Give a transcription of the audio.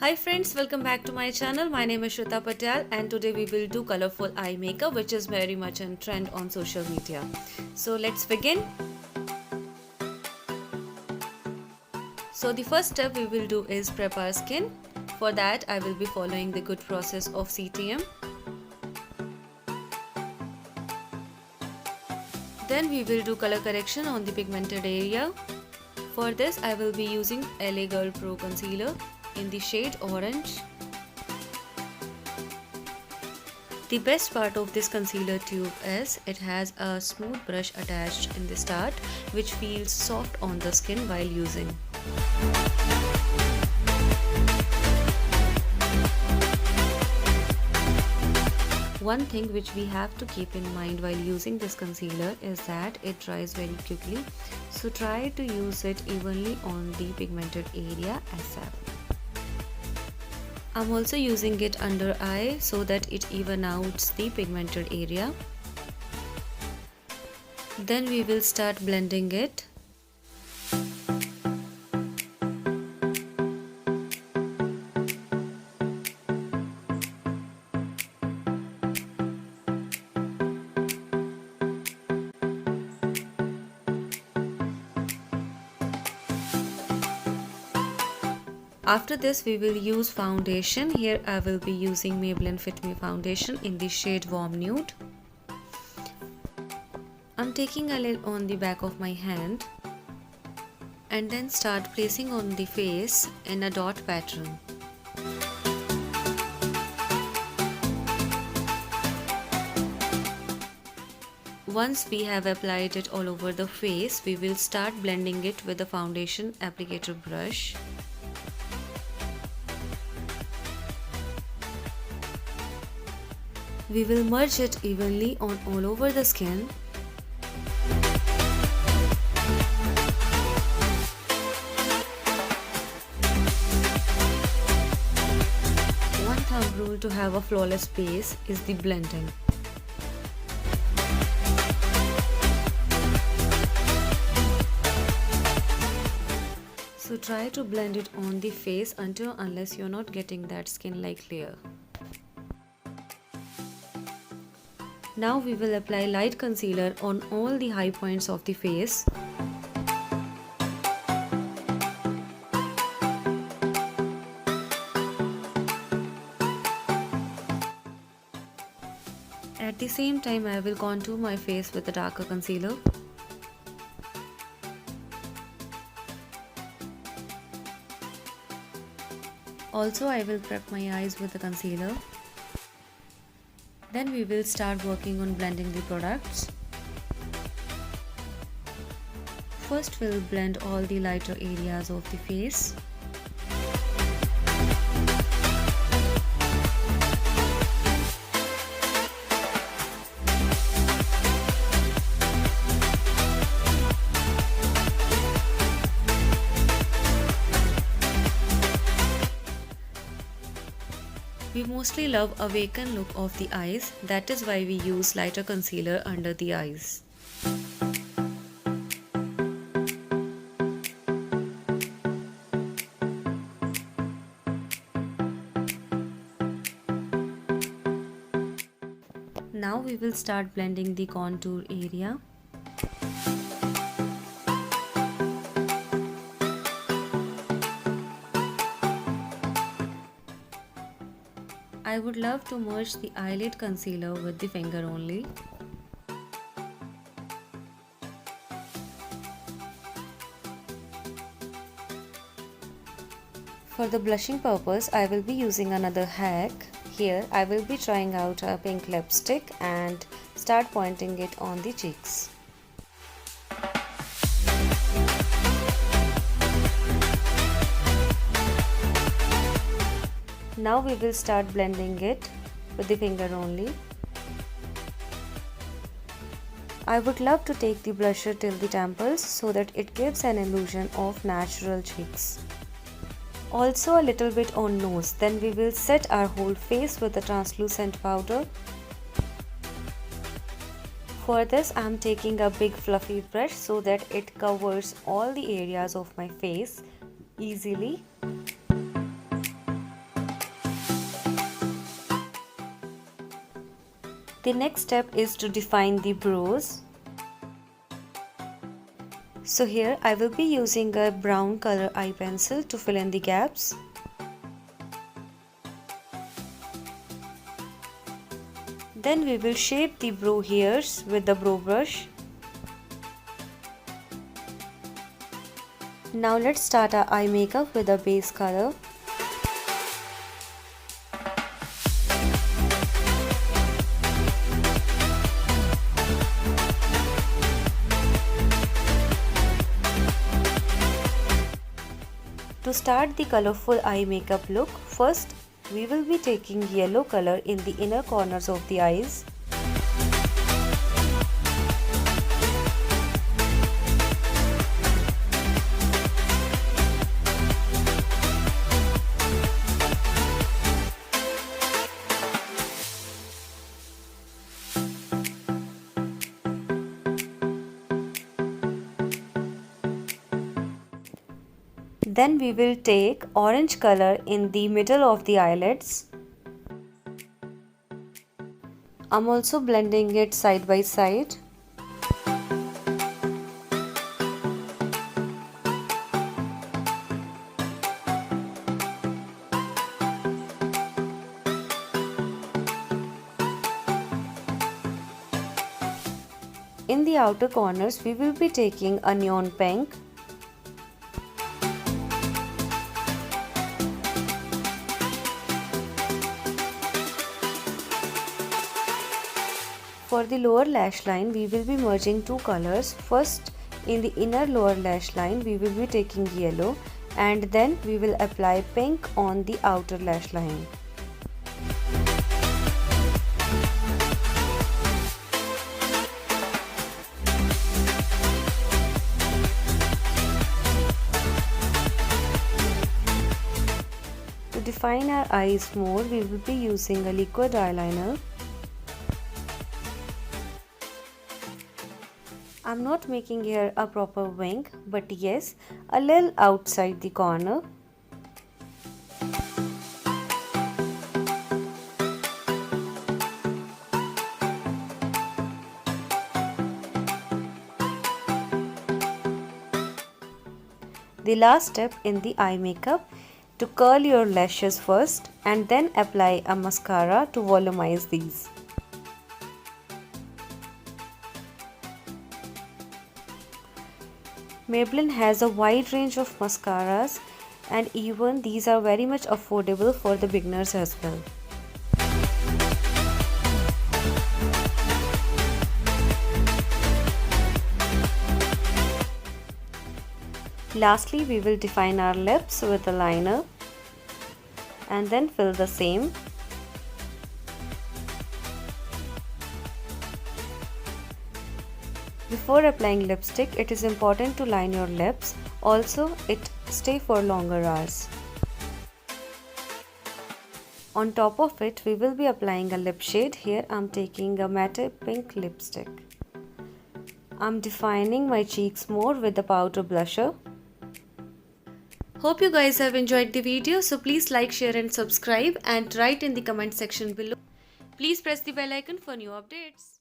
Hi friends, welcome back to my channel. My name is Shruta Patel and today we will do colorful eye makeup, which is very much in trend on social media. So let's begin. So the first step we will do is prep our skin. For that I will be following the good process of CTM. Then we will do color correction on the pigmented area. For this I will be using LA Girl Pro Concealer in the shade Orange. The best part of this concealer tube is it has a smooth brush attached in the start, which feels soft on the skin while using. One thing which we have to keep in mind while using this concealer is that it dries very quickly, so try to use it evenly on the pigmented area ASAP. I'm also using it under eye so that it even outs the pigmented area. Then we will start blending it. After this we will use foundation. Here I will be using Maybelline Fit Me foundation in the shade Warm Nude. I'm taking a little on the back of my hand and then start placing on the face in a dot pattern. Once we have applied it all over the face, we will start blending it with the foundation applicator brush. We will merge it evenly on all over the skin. One thumb rule to have a flawless base is the blending. So try to blend it on the face unless you're not getting that skin-like layer. Now we will apply light concealer on all the high points of the face. At the same time I will contour my face with a darker concealer. Also I will prep my eyes with the concealer. Then we will start working on blending the products. First we'll blend all the lighter areas of the face. We mostly love a vacant look of the eyes, that is why we use lighter concealer under the eyes. Now we will start blending the contour area. I would love to merge the eyelid concealer with the finger only. For the blushing purpose, I will be using another hack. Here I will be trying out a pink lipstick and start pointing it on the cheeks. Now we will start blending it with the finger only. I would love to take the blusher till the temples so that it gives an illusion of natural cheeks. Also a little bit on nose, then we will set our whole face with a translucent powder. For this I am taking a big fluffy brush so that it covers all the areas of my face easily. The next step is to define the brows. So here I will be using a brown color eye pencil to fill in the gaps. Then we will shape the brow hairs with the brow brush. Now let's start our eye makeup with a base color. To start the colorful eye makeup look, first we will be taking yellow color in the inner corners of the eyes. Then we will take orange color in the middle of the eyelids. I'm also blending it side by side. In the outer corners, we will be taking a neon pink. For the lower lash line, we will be merging two colors. First, in the inner lower lash line, we will be taking yellow, and then we will apply pink on the outer lash line. To define our eyes more, we will be using a liquid eyeliner. I'm not making here a proper wing, but yes, a little outside the corner. The last step in the eye makeup, to curl your lashes first and then apply a mascara to volumize these. Maybelline has a wide range of mascaras, and even these are very much affordable for the beginners as well. Lastly, we will define our lips with a liner and then fill the same. Before applying lipstick, it is important to line your lips. Also, it stays for longer hours. On top of it, we will be applying a lip shade. Here I am taking a matte pink lipstick. I am defining my cheeks more with the powder blusher. Hope you guys have enjoyed the video. So please like, share and subscribe, and write in the comment section below. Please press the bell icon for new updates.